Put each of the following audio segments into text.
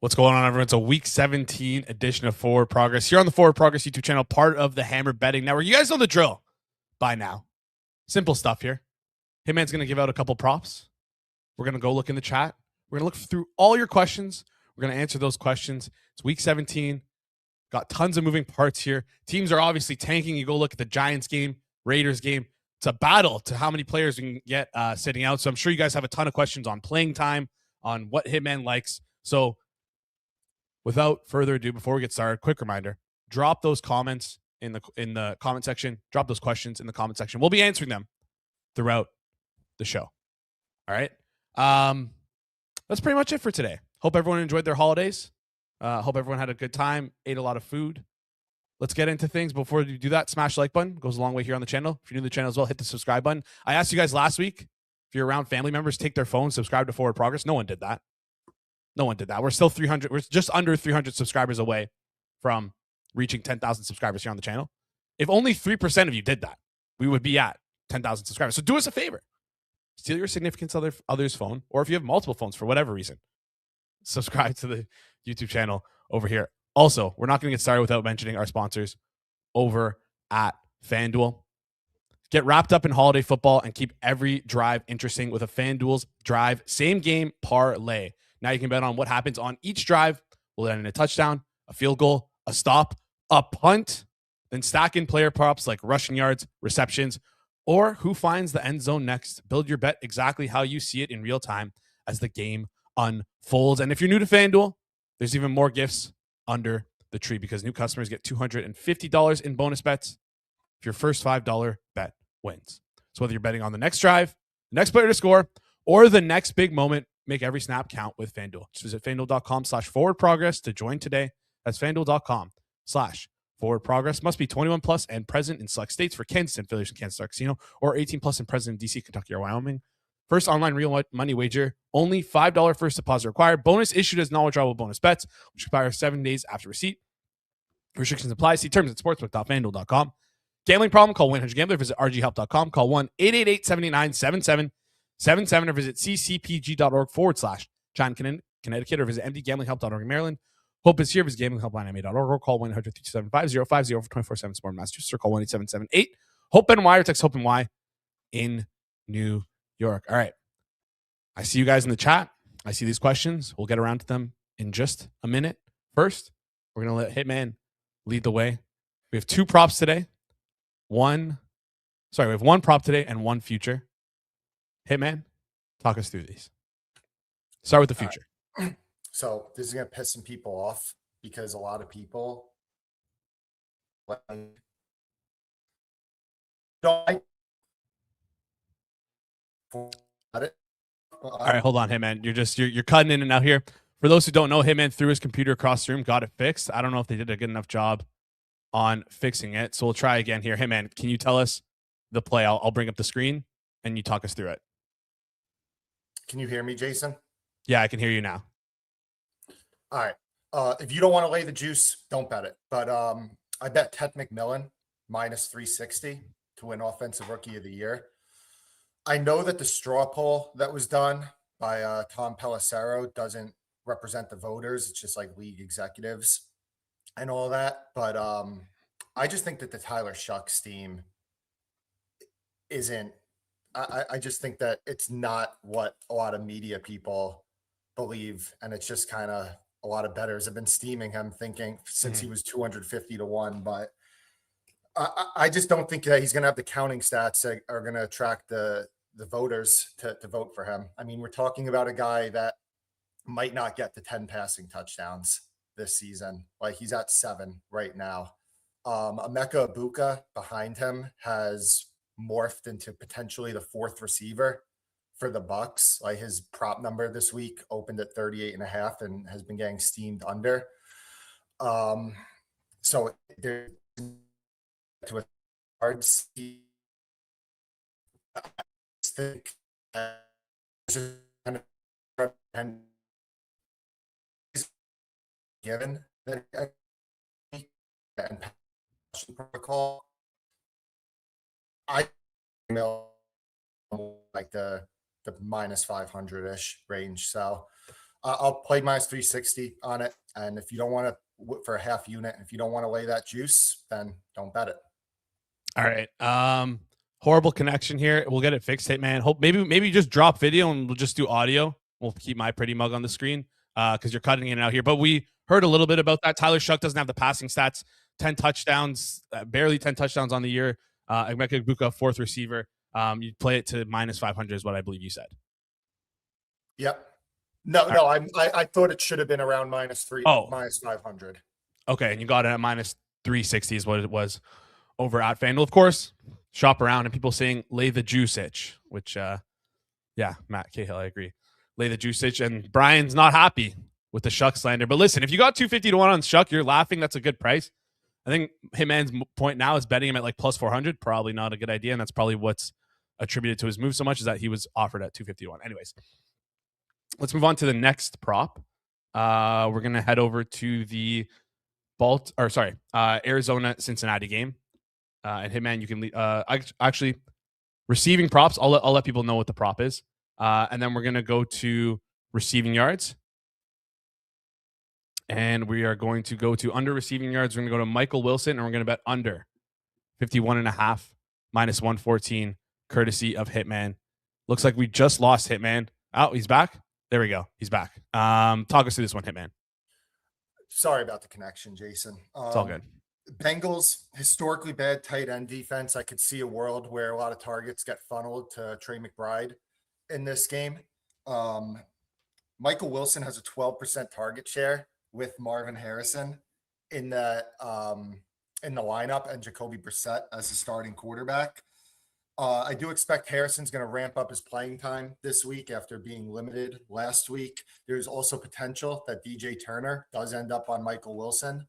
What's going on, everyone? It's a week 17 edition of Forward Progress here on the Forward Progress YouTube channel, part of the Hammer Betting Network. You guys know the drill by now. Simple stuff here. Hitman's going to give out a couple props. We're going to go look in the chat. We're going to look through all your questions. We're going to answer those questions. It's week 17. Got tons of moving parts here. Teams are obviously tanking. You go look at the Giants game, Raiders game. It's a battle to how many players we can get sitting out. So I'm sure you guys have a ton of questions on playing time, on what Hitman likes. So without further ado, before we get started, quick reminder, drop those comments in the comment section. Drop those questions in the comment section. We'll be answering them throughout the show. All right. That's pretty much it for today. Hope everyone enjoyed their holidays. Hope everyone had a good time, ate a lot of food. Let's get into things. Before you do that, smash the like button. It goes a long way here on the channel. If you're new to the channel as well, hit the subscribe button. I asked you guys last week, if you're around family members, take their phone, subscribe to Forward Progress. No one did that. No one did that. We're still 300. We're just under 300 subscribers away from reaching 10,000 subscribers here on the channel. If only 3% of you did that, we would be at 10,000 subscribers. So do us a favor. Steal your significant other's phone, or if you have multiple phones for whatever reason, subscribe to the YouTube channel over here. Also, we're not going to get started without mentioning our sponsors over at FanDuel. Get wrapped up in holiday football and keep every drive interesting with a FanDuel's Drive Same Game Parlay. Now you can bet on what happens on each drive. Will end in a touchdown, a field goal, a stop, a punt, then stack in player props like rushing yards, receptions, or who finds the end zone next. Build your bet exactly how you see it in real time as the game unfolds. And if you're new to FanDuel, there's even more gifts under the tree because new customers get $250 in bonus bets if your first $5 bet wins. So whether you're betting on the next drive, the next player to score, or the next big moment, make every snap count with FanDuel. Just visit FanDuel.com/forwardprogress to join today. That's FanDuel.com/forwardprogress. Must be 21 plus and present in select states. For Kansas and affiliation, Kansas Star Casino, or 18 plus and present in DC, Kentucky, or Wyoming. First online real money wager. Only $5 first deposit required. Bonus issued as nonwithdrawable bonus bets, which expire 7 days after receipt. Restrictions apply. See terms at sportsbook.fanduel.com. Gambling problem? Call 1-800-GAMBLER. Visit rghelp.com. Call 1-888-79-7777 or visit ccpg.org/John, Connecticut, or visit mdgamblinghelp.org in Maryland. Hope is here. Visit gamblinghelpline.ma.org or call 1-800-375-050 for 24/7 support in Massachusetts or call 1-877-8-HOPE-NY or text HOPE-NY in New York. All right. I see you guys in the chat. I see these questions. We'll get around to them in just a minute. First, we're going to let Hitman lead the way. We have two props today. We have one prop today and one future. Hitman, talk us through these. Start with the future. Right. So this is going to piss some people off because a lot of people don't. All right, hold on, Hitman. You're cutting in and out here. For those who don't know, Hitman threw his computer across the room, got it fixed. I don't know if they did a good enough job on fixing it, so we'll try again here. Hitman, can you tell us the play? I'll bring up the screen and you talk us through it. Can you hear me, Jason? Yeah, I can hear you now. All right. If you don't want to lay the juice, don't bet it. But I bet Ted McMillan minus 360 to win Offensive Rookie of the Year. I know that the straw poll that was done by Tom Pelissero doesn't represent the voters. It's just like league executives and all that. But I just think that the Tyler Shucks team isn't. I just think that it's not what a lot of media people believe. And it's just kind of a lot of bettors have been steaming him thinking since he was 250 to 1. But I just don't think that he's going to have the counting stats that are going to attract the voters to vote for him. I mean, we're talking about a guy that might not get the 10 passing touchdowns this season. Like he's at 7 right now. Emeka Egbuka behind him has morphed into potentially the 4th receiver for the Bucks. Like his prop number this week opened at 38.5 and has been getting steamed under. So there's to a hard see. I think and given that and protocol, I know like the minus 500-ish range. So I'll play minus 360 on it. And if you don't want to for a half unit, if you don't want to lay that juice, then don't bet it. All right. Horrible connection here. We'll get it fixed, Hitman. Hope maybe just drop video and we'll just do audio. We'll keep my pretty mug on the screen because you're cutting in and out here. But we heard a little bit about that. Tyler Shuck doesn't have the passing stats. 10 touchdowns, barely 10 touchdowns on the year. Emeka Egbuka, fourth receiver. You play it to minus 500 is what I believe you said. Yep. No. I thought it should have been around minus 500. Okay, and you got it at minus 360 is what it was over at FanDuel. Of course, shop around and people saying lay the juice itch, which yeah, Matt Cahill, I agree. Lay the juice itch, and Brian's not happy with the Shuck slander. But listen, if you got 250 to 1 on Shuck, you're laughing. That's a good price. I think Hitman's point now is betting him at like plus 400. Probably not a good idea, and that's probably what's attributed to his move so much is that he was offered at 250 to 1. Anyways, let's move on to the next prop. We're gonna head over to the Arizona Cincinnati game. And Hitman, you can actually receiving props. I'll let people know what the prop is, and then we're gonna go to receiving yards, and we are going to go to under receiving yards. We're gonna go to Michael Wilson, and we're gonna bet under 51.5 minus 114, courtesy of Hitman. Looks like we just lost Hitman. Oh, he's back. There we go. He's back. Talk us through this one, Hitman. Sorry about the connection, Jason. It's all good. Bengals, historically bad tight end defense. I could see a world where a lot of targets get funneled to Trey McBride in this game. Michael Wilson has a 12% target share with Marvin Harrison in the lineup and Jacoby Brissett as the starting quarterback. I do expect Harrison's going to ramp up his playing time this week after being limited last week. There's also potential that DJ Turner does end up on Michael Wilson.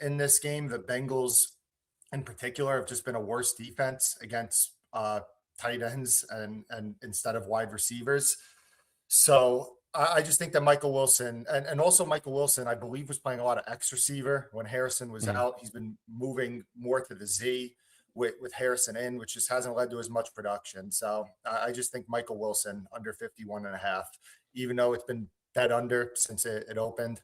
In this game, the Bengals in particular have just been a worse defense against tight ends and instead of wide receivers. So I just think that Michael Wilson and also Michael Wilson, I believe, was playing a lot of X receiver when Harrison was out. He's been moving more to the Z with Harrison in, which just hasn't led to as much production. So I just think Michael Wilson under 51.5, even though it's been bet under since it opened,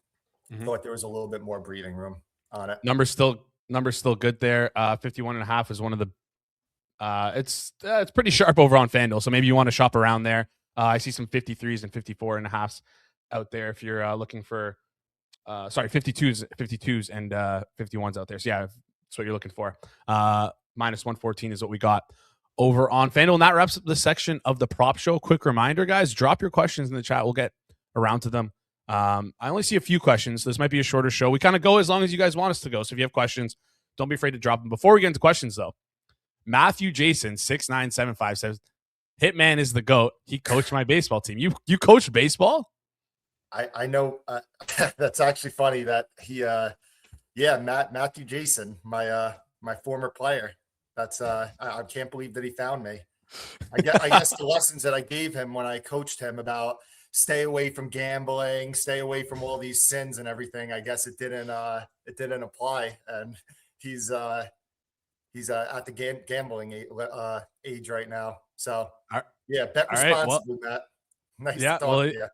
thought there was a little bit more breathing room on it. Numbers still good there. 51.5 is one of the it's pretty sharp over on FanDuel. So maybe you want to shop around there. I see some 53s and 54.5s out there if you're looking for 52s and 51s out there. So yeah, that's what you're looking for. Minus 114 is what we got over on FanDuel. And that wraps up the section of the prop show. Quick reminder, guys, drop your questions in the chat. We'll get around to them. I only see a few questions. This might be a shorter show. We kind of go as long as you guys want us to go. So if you have questions, don't be afraid to drop them. Before we get into questions, though, Matthew Jason 6975 says, Hitman is the GOAT. He coached my baseball team. You coached baseball? I know. That's actually funny that he, Matthew Jason, my former player. That's I can't believe that he found me. I guess the lessons that I gave him when I coached him about stay away from gambling, stay away from all these sins and everything. I guess it didn't apply, and he's at the gambling age right now. So yeah, bet responsibly, Matt. Nice to talk to you.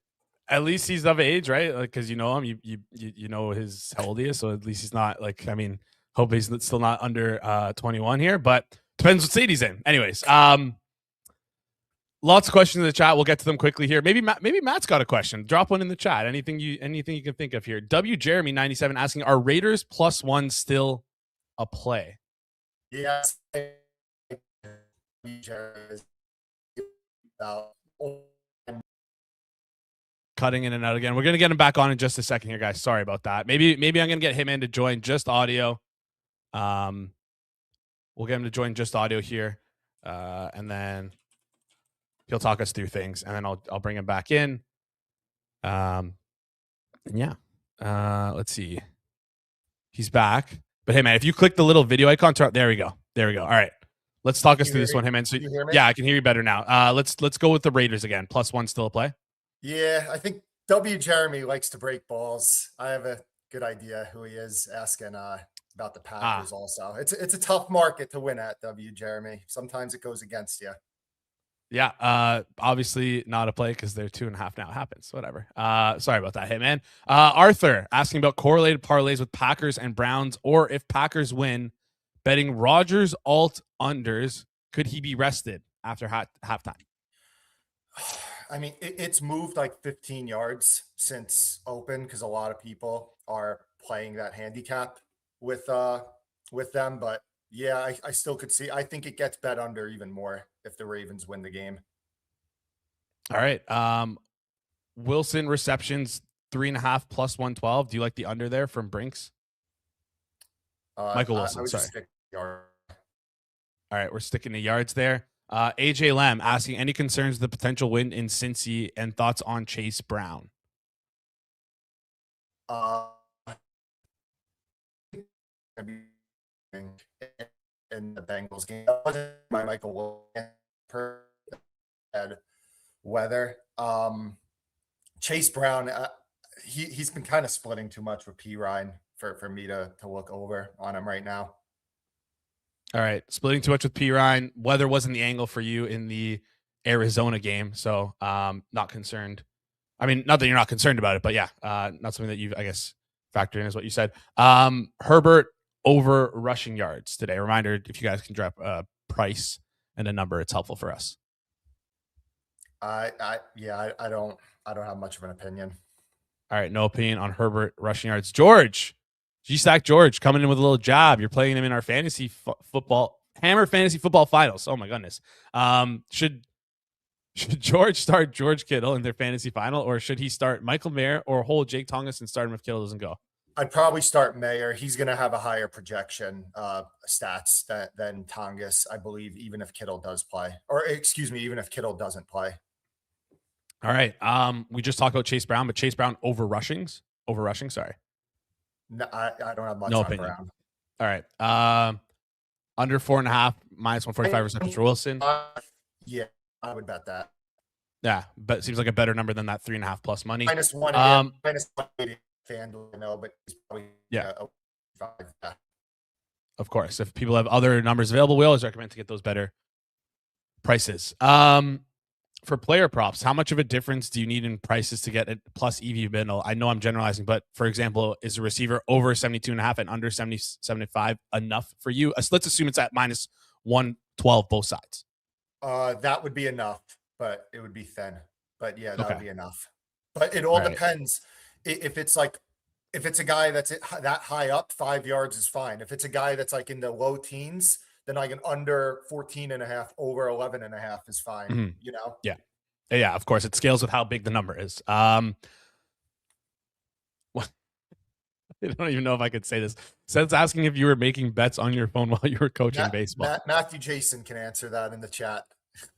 At least he's of age, right? Like, because you know him, you know how old he is. So at least he's not like. I mean, hope he's still not under 21 here, but depends what state he's in. Anyways, lots of questions in the chat. We'll get to them quickly here. Maybe Matt's got a question. Drop one in the chat. Anything you can think of here. W Jeremy 97 asking, are Raiders +1 still a play? Yes. Cutting in and out again. We're gonna get him back on in just a second here, guys. Sorry about that. Maybe I'm gonna get Hitman to join just audio. We'll get him to join just audio here, and then he'll talk us through things, and then I'll bring him back in. And yeah, let's see. He's back. But hey, man, if you click the little video icon, there we go. All right, let's talk us through this one, hey man. So yeah, I can hear you better now. Let's go with the Raiders again. +1 still a play. Yeah, I think W Jeremy likes to break balls. I have a good idea who he is. Asking about the Packers also. It's a tough market to win at, W Jeremy. Sometimes it goes against you. Yeah, obviously not a play because they're 2.5 now. It happens. Whatever. Sorry about that, Hitman. Arthur asking about correlated parlays with Packers and Browns, or if Packers win, betting Rodgers alt unders. Could he be rested after halftime? I mean, it's moved like 15 yards since open because a lot of people are playing that handicap with them. But yeah, I still could see. I think it gets bet under even more if the Ravens win the game. All right. Wilson receptions 3.5 plus 112. Do you like the under there from Brinks? Michael I Wilson. would Sorry. just stick yard. All right, we're sticking to yards there. AJ Lem asking any concerns with the potential win in Cincy and thoughts on Chase Brown. In the Bengals game, that wasn't my Michael Wilson per weather. Chase Brown, he's been kind of splitting too much with P Ryan for me to look over on him right now. All right, splitting too much with P Ryan. Weather wasn't the angle for you in the Arizona game, so not concerned. I mean, not that you're not concerned about it, but yeah, not something that you, I guess, factored in is what you said. Herbert over rushing yards today. Reminder: if you guys can drop a price and a number, it's helpful for us. I don't have much of an opinion. All right, no opinion on Herbert rushing yards. George, G-Stack George coming in with a little jab. You're playing him in our fantasy football Hammer fantasy football finals. Oh my goodness. Should George start George Kittle in their fantasy final, or should he start Michael Mayer or hold Jake Tongas and start him if Kittle doesn't go? I'd probably start Mayer. He's going to have a higher projection stats than Tongas, I believe, even if Kittle does play, or excuse me, even if Kittle doesn't play. All right. We just talked about Chase Brown, but Chase Brown over rushing. Sorry. No, I don't have much No on opinion. Brown. All right. Under 4.5 minus 145 receptions for Wilson. Yeah, I would bet that. Yeah, but it seems like a better number than that 3.5 plus money. Minus one again, minus 180 FanDuel, no, but he's probably Of course, if people have other numbers available, we always recommend to get those better prices. For player props, how much of a difference do you need in prices to get a plus EV bundle? I know I'm generalizing, but for example, is a receiver over 72.5 and under 75 enough for you? Let's assume it's at minus 112 both sides. That would be enough, but it would be thin. But yeah, that would be enough. But it all depends. If it's a guy that's that high up, 5 yards is fine. If it's a guy that's like in the low teens, then like an under 14.5, over 11.5 is fine. Mm-hmm. You know? Yeah, of course. It scales with how big the number is. I don't even know if I could say this. Seth's asking if you were making bets on your phone while you were coaching baseball. Matthew Jason can answer that in the chat.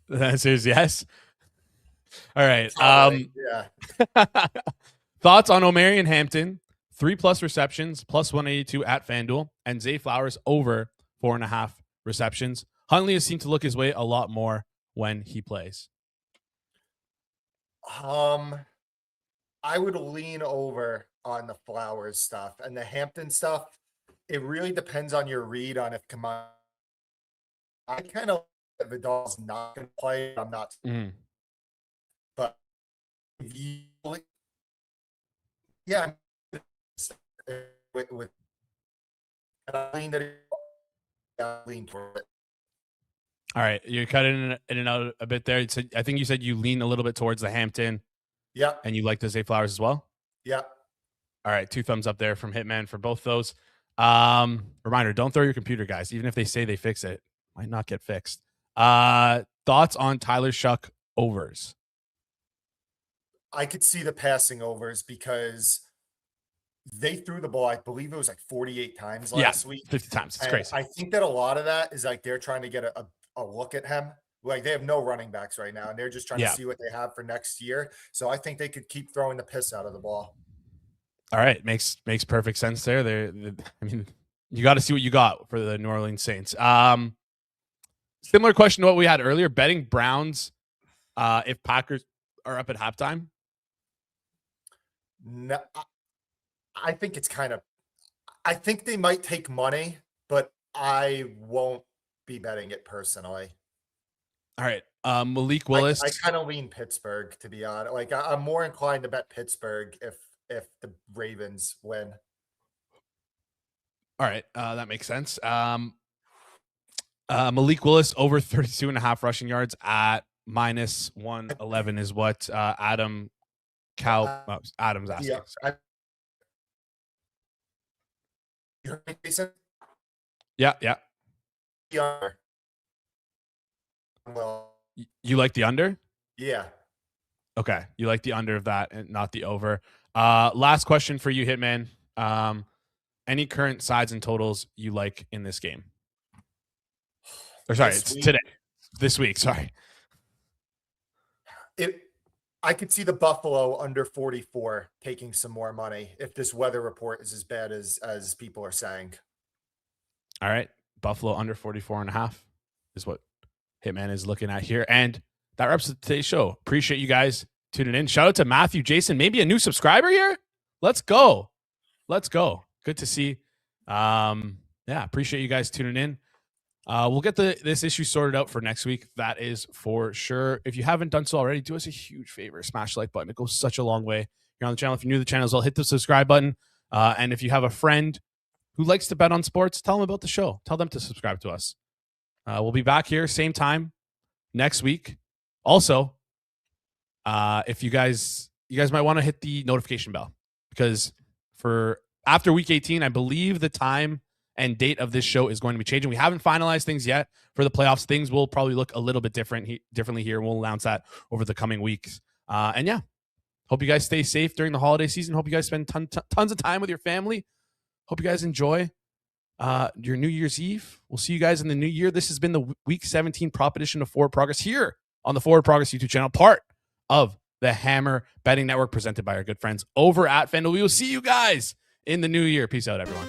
The answer is yes. All right. Yeah. Thoughts on Omarion Hampton, 3+ receptions, plus 182 at FanDuel, and Zay Flowers over 4.5 receptions. Huntley has seemed to look his way a lot more when he plays. I would lean over on the Flowers stuff, and the Hampton stuff. It really depends on your read on if I kind of Vidal's not going to play. I'm not, but yeah, with I lean toward it. All right, you're cutting in and out a bit there. I think you said you lean a little bit towards the Hampton. Yeah, and you like the Zay Flowers as well. Yeah. All right, 2 thumbs up there from Hitman for both those. Reminder: don't throw your computer, guys. Even if they say they fix it, might not get fixed. Thoughts on Tyler Shuck overs? I could see the passing overs because they threw the ball, I believe it was like 48 times last week. 50 times. It's crazy. I think that a lot of that is like they're trying to get a look at him. Like they have no running backs right now, and they're just trying to see what they have for next year. So I think they could keep throwing the piss out of the ball. All right, makes perfect sense there. I mean, you got to see what you got for the New Orleans Saints. Similar question to what we had earlier: betting Browns if Packers are up at halftime. No, I think it's kind of. I think they might take money, but I won't be betting it personally. All right. Malik Willis. I kind of lean Pittsburgh, to be honest. Like I'm more inclined to bet Pittsburgh if the Ravens win. All right, that makes sense. Malik Willis over 32.5 rushing yards at minus 111 is what Adam's asking. Yeah, you heard me, Jason? Yeah. Yeah. Well, You like the under? yeah. Okay, you like the under of that and not the over. Last question for you, Hitman. Any current sides and totals you like in this game? Or sorry, it's today. This week, sorry. I could see the Buffalo under 44 taking some more money if this weather report is as bad as people are saying. All right. Buffalo under 44.5 is what Hitman is looking at here. And that wraps up today's show. Appreciate you guys tuning in. Shout out to Matthew, Jason, maybe a new subscriber here. Let's go. Good to see. Appreciate you guys tuning in. We'll get this issue sorted out for next week. That is for sure. If you haven't done so already, do us a huge favor. Smash the like button. It goes such a long way. You're on the channel. If you're new to the channel as well, hit the subscribe button. And if you have a friend who likes to bet on sports, tell them about the show. Tell them to subscribe to us. We'll be back here same time next week. Also, if you guys might want to hit the notification bell, because for after week 18, I believe the time and date of this show is going to be changing. We haven't finalized things yet for the playoffs. Things will probably look a little bit differently here. We'll announce that over the coming weeks. Hope you guys stay safe during the holiday season. Hope you guys spend tons of time with your family. Hope you guys enjoy your New Year's Eve. We'll see you guys in the new year. This has been the Week 17 prop edition of Forward Progress here on the Forward Progress YouTube channel, part of the Hammer Betting Network, presented by our good friends over at FanDuel. We will see you guys in the new year. Peace out, everyone.